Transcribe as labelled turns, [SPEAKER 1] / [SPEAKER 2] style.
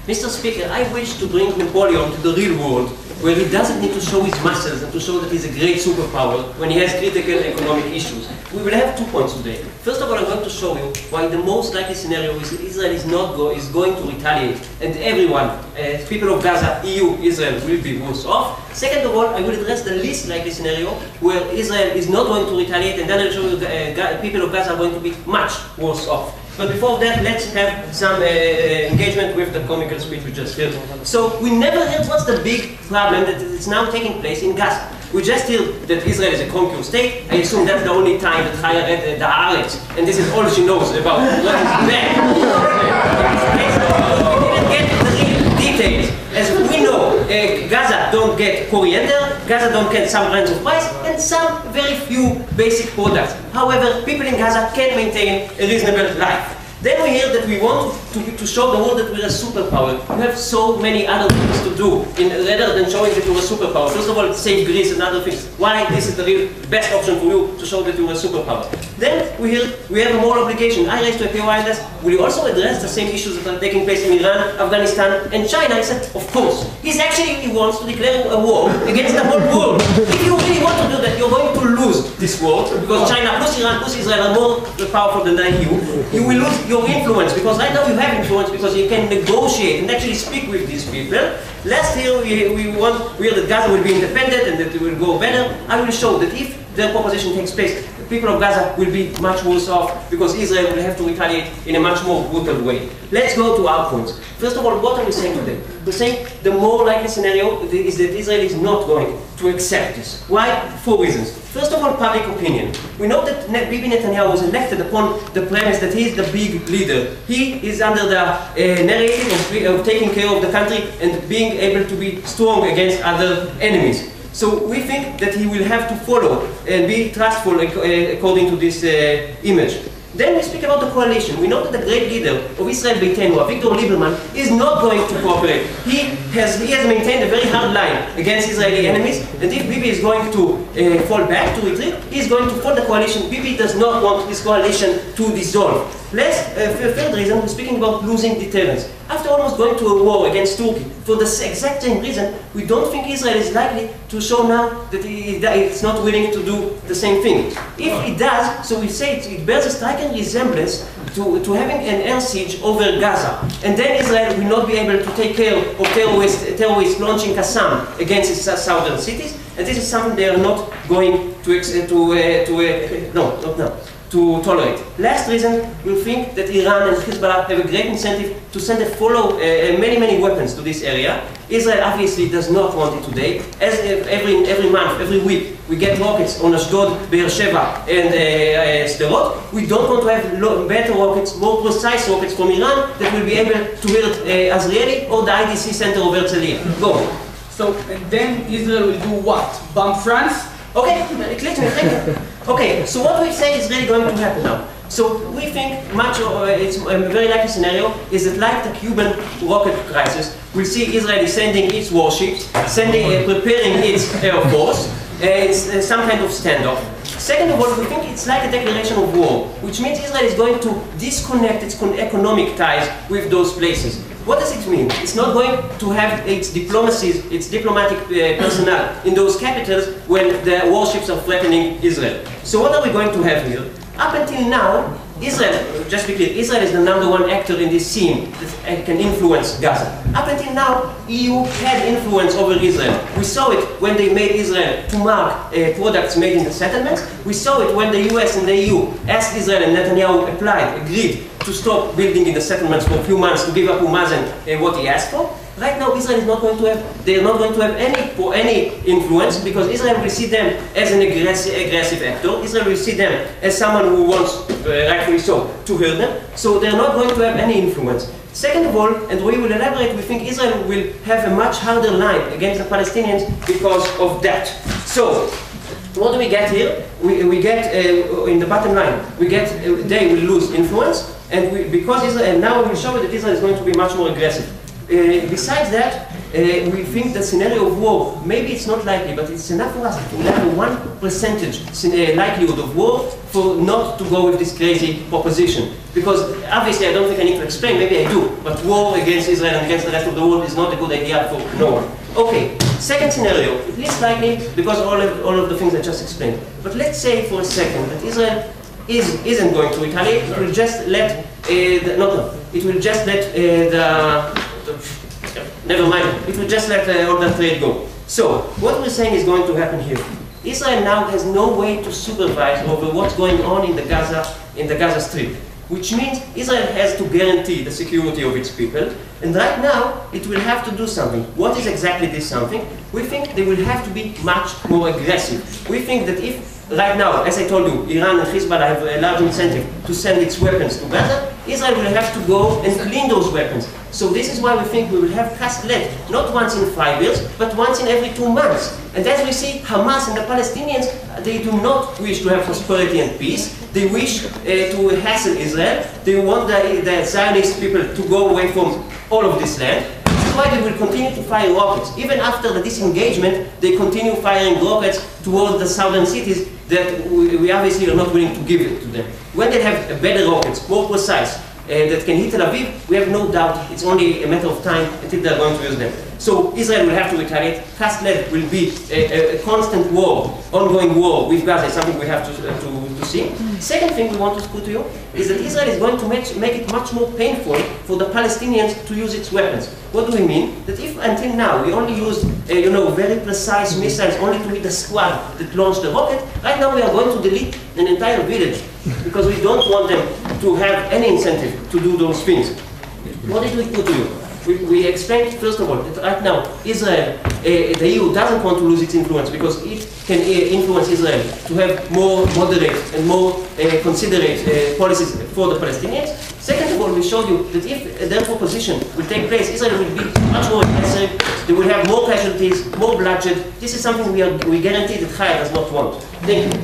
[SPEAKER 1] Mr. Speaker, I wish to bring Napoleon to the real world, where he doesn't need to show his muscles and to show that he's a great superpower when he has critical economic issues. We will have 2 points today. First of all, I'm going to show you why the most likely scenario is that Israel is going to retaliate, and everyone, people of Gaza, EU, Israel, will be worse off. Second of all, I will address the least likely scenario where Israel is not going to retaliate, and then I'll show you people of Gaza are going to be much worse off. But before that, let's have some engagement with the comical speech we just heard. So we never heard what's the big problem that is now taking place in Gaza. We just heard that Israel is a conquered state. I assume that's the only time that Chaya read the Haaretz, and this is all she knows about what is bad. We didn't get the real details. As we know, Gaza don't get coriander, Gaza don't get some kinds of rice, and some very few basic products. However, people in Gaza can maintain a reasonable life. Then we hear that we want to show the world that we're a superpower. You have so many other things to do rather than showing that you're a superpower. First of all, save Greece and other things. Why this is the real best option for you to show that you're a superpower. Then we hear we have a moral obligation. I raised to a POI this. Will you also address the same issues that are taking place in Iran, Afghanistan, and China? I said, of course. He wants to declare a war against the whole world. If you really want to do that, you're going to lose this war, because China plus Iran plus Israel are more powerful than the EU. You will lose your influence, because right now you have influence because you can negotiate and actually speak with these people. Last year we heard that Gaza will be independent and that it will go better. I will show that if the proposition takes place, the people of Gaza will be much worse off because Israel will have to retaliate in a much more brutal way. Let's go to our points. First of all, what are we saying today? We're saying the more likely scenario is that Israel is not going to accept this. Why? 4 reasons. First of all, public opinion. We know that Bibi Netanyahu was elected upon the premise that he is the big leader. He is under the narrative of taking care of the country and being able to be strong against other enemies. So we think that he will have to follow and be trustful according to this image. Then we speak about the coalition. We know that the great leader of Israel Beitenu, Victor Lieberman, is not going to cooperate. He has maintained a very hard line against Israeli enemies, and if Bibi is going to fall back, to retreat, he is going to fall the coalition. Bibi does not want this coalition to dissolve. Third reason, we're speaking about losing deterrence. After almost going to a war against Turkey, for the exact same reason, we don't think Israel is likely to show now that it's not willing to do the same thing. If it does, so we say it bears a striking resemblance to having an air siege over Gaza. And then Israel will not be able to take care of terrorists launching Qassam against its southern cities. And this is something they are not going to tolerate. Last reason, we think that Iran and Hezbollah have a great incentive to send many weapons to this area. Israel obviously does not want it today. As every month, every week, we get rockets on Ashdod, Beersheba, and Sderot. We don't want to have better rockets, more precise rockets from Iran that will be able to hit Azrieli or the IDC center of Herzliya. Go.
[SPEAKER 2] So, and then Israel will do what? Bomb France?
[SPEAKER 1] Okay, let me thank you. Okay, so what we say is really going to happen now. So we think it's a very likely scenario is that, like the Cuban rocket crisis, we'll see Israel sending its warships, preparing its air force. It's some kind of standoff. Second of all, we think it's like a declaration of war, which means Israel is going to disconnect its economic ties with those places. What does it mean? It's not going to have its diplomatic personnel in those capitals when the warships are threatening Israel. So what are we going to have here? Up until now, Israel, just to be clear, Israel is the #1 actor in this scene that can influence Gaza. Up until now, EU had influence over Israel. We saw it when they made Israel to mark products made in the settlements. We saw it when the US and the EU asked Israel, and Netanyahu agreed to stop building in the settlements for a few months to give up Mazen what he asked for. Right now, Israel is not going to have. They are not going to have any influence, because Israel will see them as an aggressive actor. Israel will see them as someone who wants, rightfully so, to hurt them. So they are not going to have any influence. Second of all, and we will elaborate, we think Israel will have a much harder line against the Palestinians because of that. So, what do we get here? We get in the bottom line. We get they will lose influence, and because Israel, and now we will show you that Israel is going to be much more aggressive. Besides that, we think the scenario of war, maybe it's not likely, but it's enough for us to have a 1% likelihood of war for not to go with this crazy proposition. Because obviously I don't think I need to explain, maybe I do, but war against Israel and against the rest of the world is not a good idea for no one. Okay, second scenario, least likely because all of the things I just explained. But let's say for a second that Israel isn't going to retaliate, it will just let, never mind, it will just let all the trade go. So, what we're saying is going to happen here. Israel now has no way to supervise over what's going on in the Gaza Strip, which means Israel has to guarantee the security of its people, and right now it will have to do something. What is exactly this something? We think they will have to be much more aggressive. We think that if right now, as I told you, Iran and Hezbollah have a large incentive to send its weapons to Gaza, Israel will have to go and clean those weapons. So this is why we think we will have cast lead, not once in 5 years, but once in every 2 months. And as we see, Hamas and the Palestinians, they do not wish to have prosperity and peace. They wish to hassle Israel. They want the Zionist people to go away from all of this land. This is why they will continue to fire rockets. Even after the disengagement, they continue firing rockets towards the southern cities that we obviously are not willing to give it to them. When they have better rockets, more precise, that can hit Tel Aviv, we have no doubt it's only a matter of time until they're going to use them. So Israel will have to retaliate. Cast lead will be a constant war, ongoing war with Gaza, is something we have to see. Second thing we want to put to you is that Israel is going to make it much more painful for the Palestinians to use its weapons. What do we mean? That if until now we only used very precise missiles only to hit the squad that launched the rocket, right now we are going to delete an entire village because we don't want them to have any incentive to do those things. What did we put to you? We explained, first of all, that right now Israel, the EU doesn't want to lose its influence because it can influence Israel to have more moderate and more considerate policies for the Palestinians. Second of all, we showed you that if their proposition will take place, Israel will be much more aggressive, they will have more casualties, more bloodshed. This is something we guarantee that Chaya does not want. Thank you.